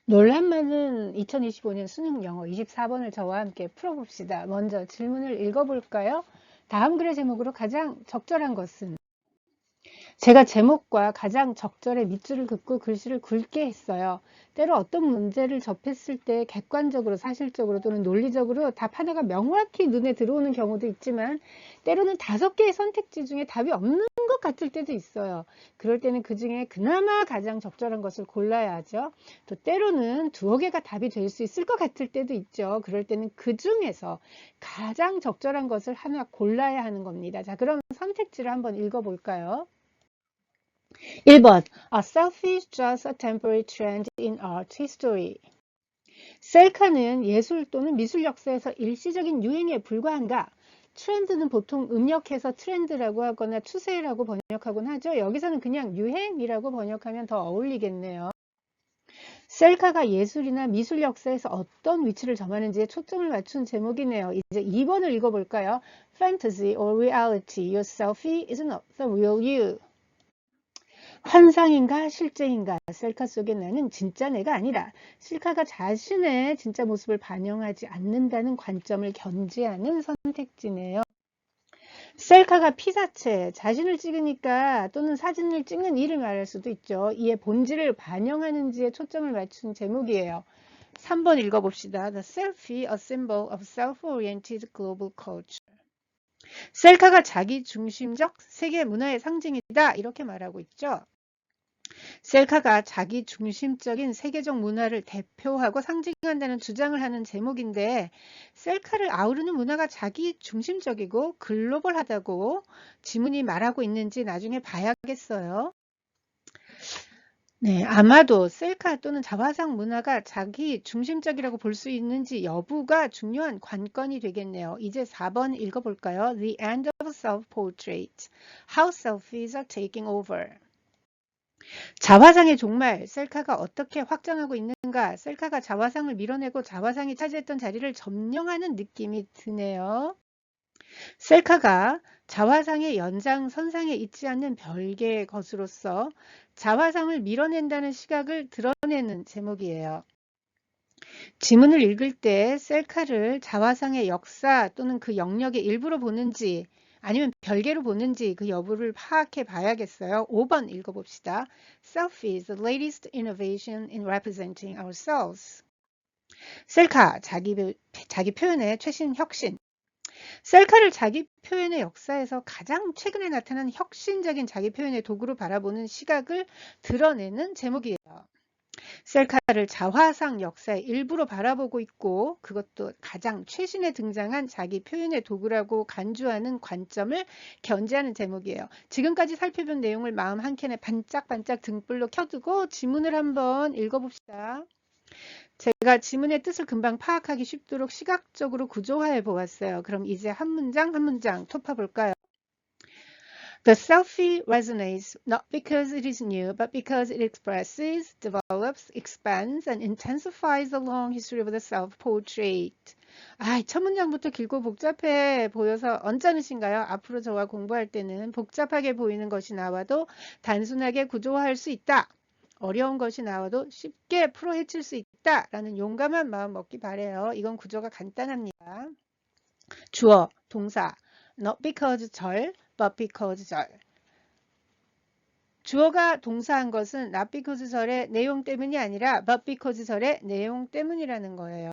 논란 많은 2025년 수능 영어 24번을 저와 함께 풀어봅시다. 먼저 질문을 읽어볼까요? 다음 글의 제목으로 가장 적절한 것은? 제가 제목과 가장 적절의 밑줄을 긋고 글씨를 굵게 했어요. 때로 어떤 문제를 접했을 때 객관적으로, 사실적으로 또는 논리적으로 답 하나가 명확히 눈에 들어오는 경우도 있지만 때로는 5개의 선택지 중에 답이 없는 것 같을 때도 있어요. 그럴 때는 그 중에 그나마 가장 적절한 것을 골라야 하죠. 또 때로는 2개가 답이 될 수 있을 것 같을 때도 있죠. 그럴 때는 그 중에서 가장 적절한 것을 하나 골라야 하는 겁니다. 자, 그럼 선택지를 한번 읽어볼까요? 1번. A selfie is just a temporary trend in art history. 셀카는 예술 또는 미술 역사에서 일시적인 유행에 불과한가? 트렌드는 보통 음력해서 트렌드라고 하거나 추세라고 번역하곤 하죠. 여기서는 그냥 유행이라고 번역하면 더 어울리겠네요. 셀카가 예술이나 미술 역사에서 어떤 위치를 점하는지에 초점을 맞춘 제목이네요. 이제 2번을 읽어볼까요? Fantasy or reality, your selfie is not the real you. 환상인가 실제인가? 셀카 속의 나는 진짜 내가 아니라 셀카가 자신의 진짜 모습을 반영하지 않는다는 관점을 견지하는 선택지네요. 셀카가 피사체, 자신을 찍으니까 또는 사진을 찍는 이를 말할 수도 있죠. 이에 본질을 반영하는지에 초점을 맞춘 제목이에요. 3번 읽어봅시다. The selfie, a symbol of self-oriented global culture. 셀카가 자기중심적 세계 문화의 상징이다. 이렇게 말하고 있죠. 셀카가 자기중심적인 세계적 문화를 대표하고 상징한다는 주장을 하는 제목인데 셀카를 아우르는 문화가 자기중심적이고 글로벌하다고 지문이 말하고 있는지 나중에 봐야겠어요. 네, 아마도 셀카 또는 자화상 문화가 자기중심적이라고 볼 수 있는지 여부가 중요한 관건이 되겠네요. 이제 4번 읽어볼까요? The end of self-portrait. How selfies are taking over. 자화상의 종말, 셀카가 어떻게 확장하고 있는가? 셀카가 자화상을 밀어내고 자화상이 차지했던 자리를 점령하는 느낌이 드네요. 셀카가 자화상의 연장선상에 있지 않는 별개의 것으로서 자화상을 밀어낸다는 시각을 드러내는 제목이에요. 지문을 읽을 때 셀카를 자화상의 역사 또는 그 영역의 일부로 보는지 아니면 별개로 보는지 그 여부를 파악해 봐야겠어요. 5번 읽어봅시다. Selfie is the latest innovation in representing ourselves. 셀카, 자기 표현의 최신 혁신. 셀카를 자기 표현의 역사에서 가장 최근에 나타난 혁신적인 자기 표현의 도구로 바라보는 시각을 드러내는 제목이에요. 셀카를 자화상 역사의 일부로 바라보고 있고 그것도 가장 최신에 등장한 자기 표현의 도구라고 간주하는 관점을 견지하는 제목이에요. 지금까지 살펴본 내용을 마음 한켠에 반짝반짝 등불로 켜두고 지문을 한번 읽어봅시다. 제가 지문의 뜻을 금방 파악하기 쉽도록 시각적으로 구조화해 보았어요. 그럼 이제 한 문장 한 문장 톱어볼까요? The selfie resonates not because it is new, but because it expresses, develops, expands, and intensifies the long history of the self-portrait. 첫 문장부터 길고 복잡해 보여서 언짢으신가요? 앞으로 저와 공부할 때는 복잡하게 보이는 것이 나와도 단순하게 구조화할 수 있다. 어려운 것이 나와도 쉽게 풀어헤칠 수 있다라는 용감한 마음 먹기 바래요. 이건 구조가 간단합니다. 주어, 동사, not because 절, but because 절. 주어가 동사한 것은 not because 절의 내용 때문이 아니라 but because 절의 내용 때문이라는 거예요.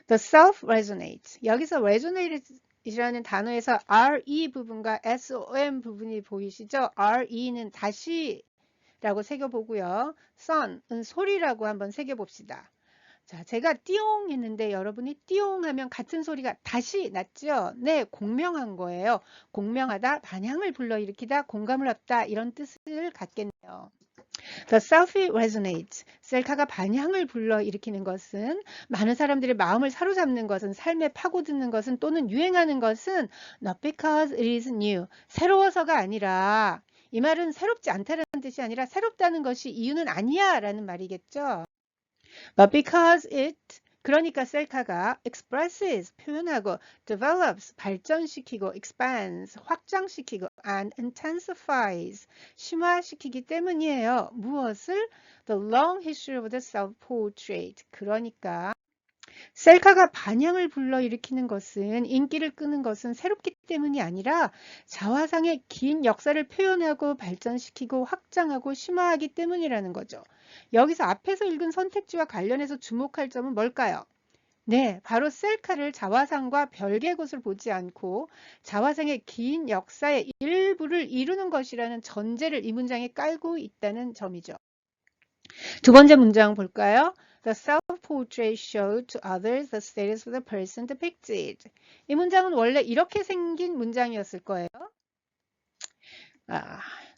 The self resonates. 여기서 resonates이라는 단어에서 re 부분과 som 부분이 보이시죠? re는 다시 라고 새겨보고요. son은 소리라고 한번 새겨봅시다. 자, 제가 띠용 했는데 여러분이 띠용 하면 같은 소리가 다시 났죠? 네, 공명한 거예요. 공명하다, 반향을 불러일으키다, 공감을 얻다 이런 뜻을 갖겠네요. The selfie resonates. 셀카가 반향을 불러일으키는 것은 많은 사람들의 마음을 사로잡는 것은 삶에 파고드는 것은 또는 유행하는 것은 not because it is new. 새로워서가 아니라 이 말은 새롭지 않다는 뜻이 아니라 새롭다는 것이 이유는 아니야 라는 말이겠죠. But because it 그러니까 셀카가 expresses 표현하고 develops 발전시키고 expands 확장시키고 and intensifies. 심화시키기 때문이에요. 무엇을? The long history of the self-portrait. 그러니까 셀카가 반향을 불러일으키는 것은, 인기를 끄는 것은 새롭기 때문이 아니라 자화상의 긴 역사를 표현하고 발전시키고 확장하고 심화하기 때문이라는 거죠. 여기서 앞에서 읽은 선택지와 관련해서 주목할 점은 뭘까요? 네, 바로 셀카를 자화상과 별개의 것을 보지 않고 자화상의 긴 역사의 일부를 이루는 것이라는 전제를 이 문장에 깔고 있다는 점이죠. 두 번째 문장 볼까요? The self-portrait showed to others the status of the person depicted. 이 문장은 원래 이렇게 생긴 문장이었을 거예요.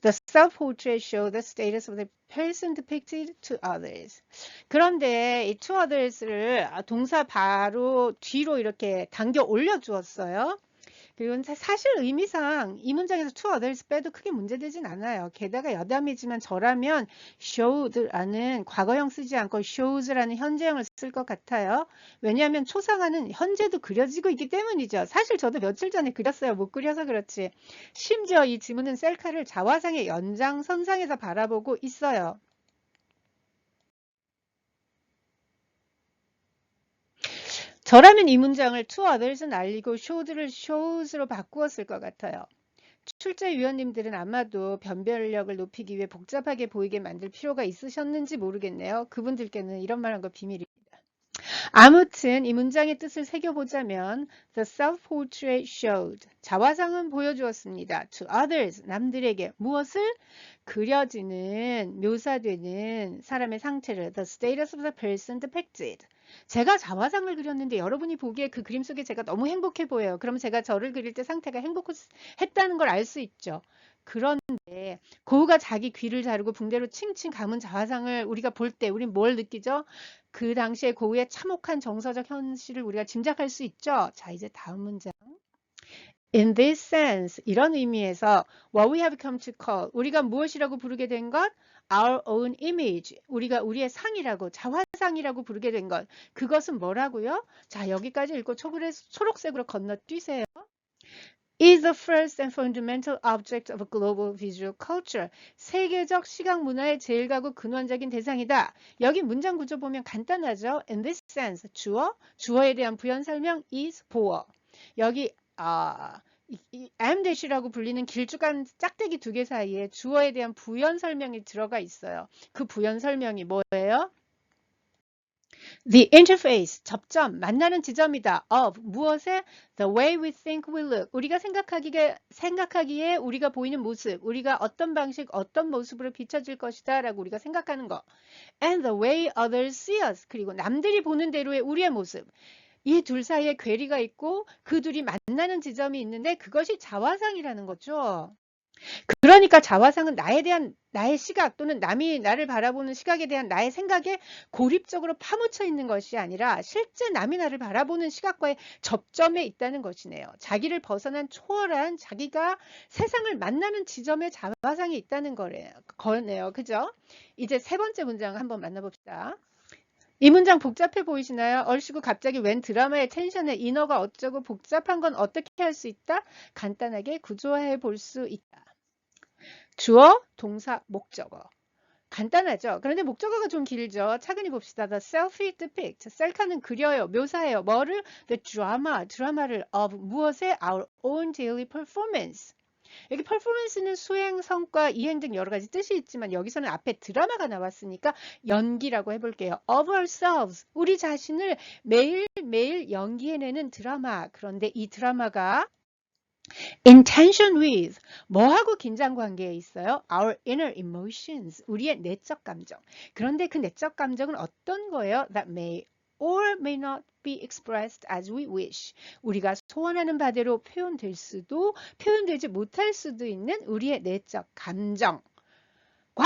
The self-portrait showed the status of the person depicted to others. 그런데 이 to others를 동사 바로 뒤로 이렇게 당겨 올려 주었어요. 그리고 사실 의미상 이 문장에서 to others 빼도 크게 문제되진 않아요. 게다가 여담이지만 저라면 showed라는 과거형 쓰지 않고 shows라는 현재형을 쓸 것 같아요. 왜냐하면 초상화는 현재도 그려지고 있기 때문이죠. 사실 저도 며칠 전에 그렸어요. 못 그려서 그렇지. 심지어 이 지문은 셀카를 자화상의 연장선상에서 바라보고 있어요. 저라면 이 문장을 to others는 알리고 showed를 shows로 바꾸었을 것 같아요. 출제위원님들은 아마도 변별력을 높이기 위해 복잡하게 보이게 만들 필요가 있으셨는지 모르겠네요. 그분들께는 이런 말한 거 비밀입니다. 아무튼 이 문장의 뜻을 새겨보자면 The self-portrait showed. 자화상은 보여주었습니다. To others. 남들에게. 무엇을? 그려지는, 묘사되는 사람의 상태를 The status of the person depicted. 제가 자화상을 그렸는데 여러분이 보기에 그 그림 속에 제가 너무 행복해 보여요. 그럼 제가 저를 그릴 때 상태가 행복했다는 걸 알 수 있죠. 그런데 고우가 자기 귀를 자르고 붕대로 칭칭 감은 자화상을 우리가 볼 때 우린 뭘 느끼죠? 그 당시에 고우의 참혹한 정서적 현실을 우리가 짐작할 수 있죠. 자, 이제 다음 문장. In this sense, 이런 의미에서 what we have come to call, 우리가 무엇이라고 부르게 된 것? Our own image, 우리가 우리의 상이라고, 자화상이라고 부르게 된 것. 그것은 뭐라고요? 자, 여기까지 읽고 초록색으로 건너뛰세요. is the first and fundamental object of global visual culture. 세계적 시각 문화의 제일 가고 근원적인 대상이다. 여기 문장 구조 보면 간단하죠. In this sense, 주어에 대한 부연 설명 is 보어. 여기 am-라고 불리는 길쭉한 짝대기 두 개 사이에 주어에 대한 부연 설명이 들어가 있어요. 그 부연 설명이 뭐예요? The interface, 접점, 만나는 지점이다. of, 무엇에? The way we think we look. 우리가 생각하기에 우리가 보이는 모습, 우리가 어떤 방식, 어떤 모습으로 비춰질 것이다 라고 우리가 생각하는 거. And the way others see us. 그리고 남들이 보는 대로의 우리의 모습. 이 둘 사이에 괴리가 있고 그 둘이 만나는 지점이 있는데 그것이 자화상이라는 거죠. 그러니까 자화상은 나의 시각 또는 남이 나를 바라보는 시각에 대한 나의 생각에 고립적으로 파묻혀 있는 것이 아니라 실제 남이 나를 바라보는 시각과의 접점에 있다는 것이네요. 자기를 벗어난 초월한 자기가 세상을 만나는 지점에 자화상이 있다는 거네요. 그죠? 이제 세 번째 문장 한번 만나봅시다. 이 문장 복잡해 보이시나요? 얼씨구 갑자기 웬 드라마의 텐션에 인어가 어쩌고 복잡한 건 어떻게 할 수 있다? 간단하게 구조화해 볼 수 있다. 주어, 동사, 목적어. 간단하죠? 그런데 목적어가 좀 길죠? 차근히 봅시다. The selfie depict. 셀카는 그려요, 묘사해요. 뭐를? The 드라마를 of 무엇에? Our own daily performance. 여기 performance는 수행, 성과, 이행 등 여러 가지 뜻이 있지만 여기서는 앞에 드라마가 나왔으니까 연기라고 해볼게요. Of ourselves. 우리 자신을 매일매일 연기해내는 드라마. 그런데 이 드라마가 in tension with 뭐하고 긴장 관계에 있어요? Our inner emotions, 우리의 내적 감정. 그런데 그 내적 감정은 어떤 거예요? That may or may not be expressed as we wish. 우리가 소원하는 바대로 표현될 수도 표현되지 못할 수도 있는 우리의 내적 감정과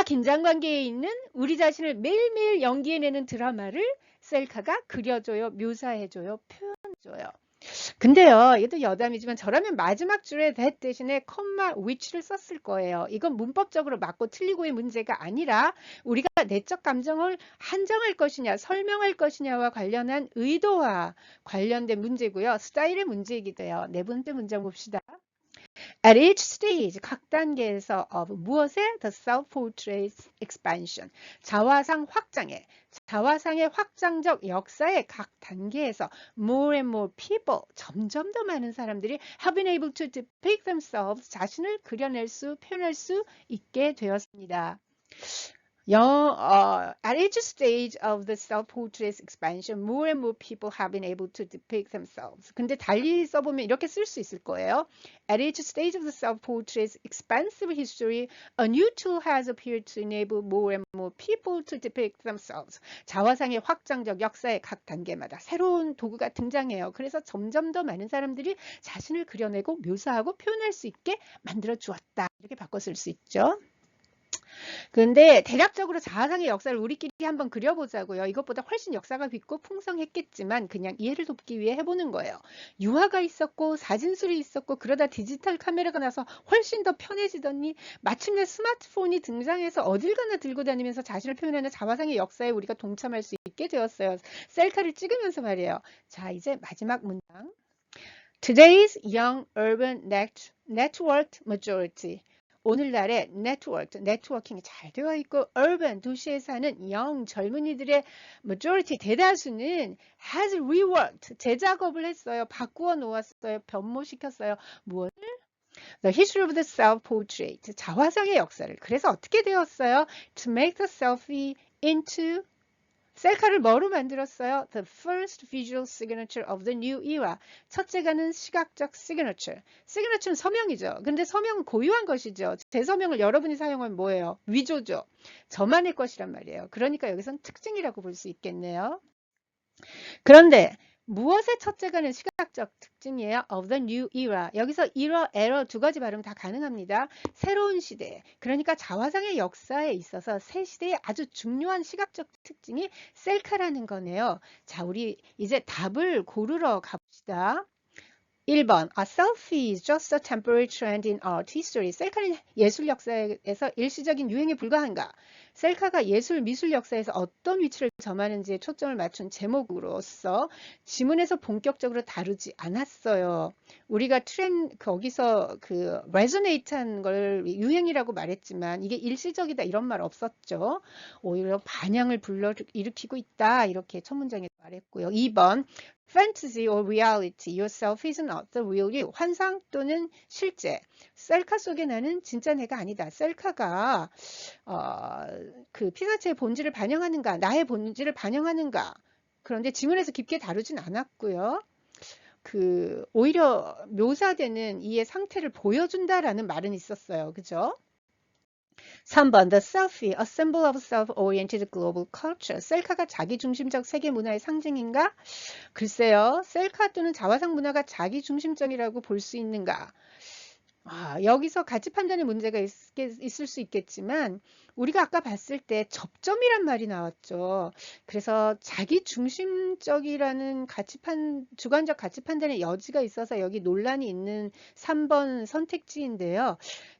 긴장 관계에 있는 우리 자신을 매일매일 연기해내는 드라마를 셀카가 그려줘요, 묘사해줘요, 표현해줘요. 근데요, 이것도 여담이지만 저라면 마지막 줄에 that 대신에 컴마 which를 썼을 거예요. 이건 문법적으로 맞고 틀리고의 문제가 아니라 우리가 내적 감정을 한정할 것이냐, 설명할 것이냐와 관련한 의도와 관련된 문제고요. 스타일의 문제이기도 해요. 네 번째 문장 봅시다. At each stage, 각 단계에서 of 무엇의? The self-portrait expansion. 자화상 자화상의 확장적 역사의 각 단계에서 more and more people, 점점 더 많은 사람들이 have been able to depict themselves, 자신을 그려낼 수, 표현할 수 있게 되었습니다. At each stage of the self-portrait expansion, more and more people have been able to depict themselves. 근데 달리 써보면 이렇게 쓸 수 있을 거예요. At each stage of the self-portrait's expansive history, a new tool has appeared to enable more and more people to depict themselves. 자화상의 확장적 역사의 각 단계마다 새로운 도구가 등장해요. 그래서 점점 더 많은 사람들이 자신을 그려내고 묘사하고 표현할 수 있게 만들어 주었다. 이렇게 바꿔 쓸 수 있죠. 근데 대략적으로 자화상의 역사를 우리끼리 한번 그려보자고요. 이것보다 훨씬 역사가 깊고 풍성했겠지만 그냥 이해를 돕기 위해 해보는 거예요. 유화가 있었고 사진술이 있었고 그러다 디지털 카메라가 나서 훨씬 더 편해지더니 마침내 스마트폰이 등장해서 어딜 가나 들고 다니면서 자신을 표현하는 자화상의 역사에 우리가 동참할 수 있게 되었어요. 셀카를 찍으면서 말이에요. 자, 이제 마지막 문장. Today's young urban networked majority. 오늘날의 네트워킹이 잘 되어 있고 urban, 도시에 사는 young, 젊은이들의 majority, 대다수는 has reworked, 재작업을 했어요. 바꾸어 놓았어요. 변모시켰어요. 무엇을? The history of the self-portrait, 자화상의 역사를. 그래서 어떻게 되었어요? To make the selfie into 셀카를 뭐로 만들었어요? The first visual signature of the new era. 첫째가는 시각적 signature. signature는 서명이죠. 근데 서명은 고유한 것이죠. 제 서명을 여러분이 사용하면 뭐예요? 위조죠. 저만의 것이란 말이에요. 그러니까 여기선 특징이라고 볼 수 있겠네요. 그런데 무엇의 첫째가는 시각적 특징이에요? Of the new era. 여기서 era 두 가지 발음 다 가능합니다. 새로운 시대. 그러니까 자화상의 역사에 있어서 새 시대의 아주 중요한 시각적 특징이 셀카라는 거네요. 자, 우리 이제 답을 고르러 가봅시다. 1번. A selfie is just a temporary trend in art history. 셀카는 예술 역사에서 일시적인 유행에 불과한가? 셀카가 예술 미술 역사에서 어떤 위치를 점하는지에 초점을 맞춘 제목으로서 지문에서 본격적으로 다루지 않았어요. 우리가 거기서 그 resonate한 걸 유행이라고 말했지만 이게 일시적이다 이런 말 없었죠. 오히려 반향을 불러일으키고 있다 이렇게 첫 문장에 말했고요. 2번. Fantasy or reality, yourself is not the real you. 환상 또는 실제. 셀카 속의 나는 진짜 내가 아니다. 셀카가 그 피사체의 본질을 반영하는가, 나의 본질을 반영하는가. 그런데 지문에서 깊게 다루진 않았고요. 오히려 묘사되는 이의 상태를 보여준다라는 말은 있었어요. 그죠? 3번. The selfie, a symbol of self-oriented global culture. 셀카가 자기중심적 세계 문화의 상징인가? 글쎄요. 셀카 또는 자화상 문화가 자기중심적이라고 볼 수 있는가? 여기서 가치 판단의 문제가 있을 수 있겠지만 우리가 아까 봤을 때 접점이란 말이 나왔죠. 그래서 자기중심적이라는 주관적 가치 판단의 여지가 있어서 여기 논란이 있는 3번 선택지인데요.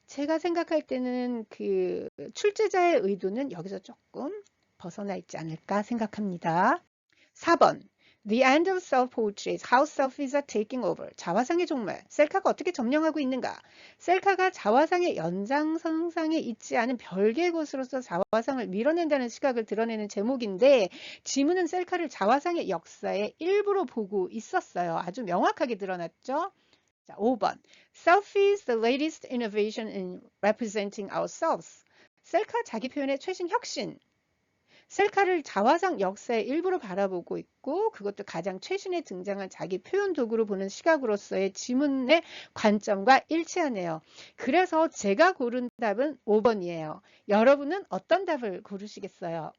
제가 생각할 때는 그 출제자의 의도는 여기서 조금 벗어나 있지 않을까 생각합니다. 4번. The end of self-portraits, how selfies are taking over. 자화상의 종말, 셀카가 어떻게 점령하고 있는가? 셀카가 자화상의 연장선상에 있지 않은 별개의 곳으로서 자화상을 밀어낸다는 시각을 드러내는 제목인데 지문은 셀카를 자화상의 역사의 일부로 보고 있었어요. 아주 명확하게 드러났죠? 자, 5번. Selfie is the latest innovation in representing ourselves. 셀카 자기 표현의 최신 혁신. 셀카를 자화상 역사의 일부로 바라보고 있고 그것도 가장 최신에 등장한 자기 표현 도구로 보는 시각으로서의 지문의 관점과 일치하네요. 그래서 제가 고른 답은 5번이에요. 여러분은 어떤 답을 고르시겠어요?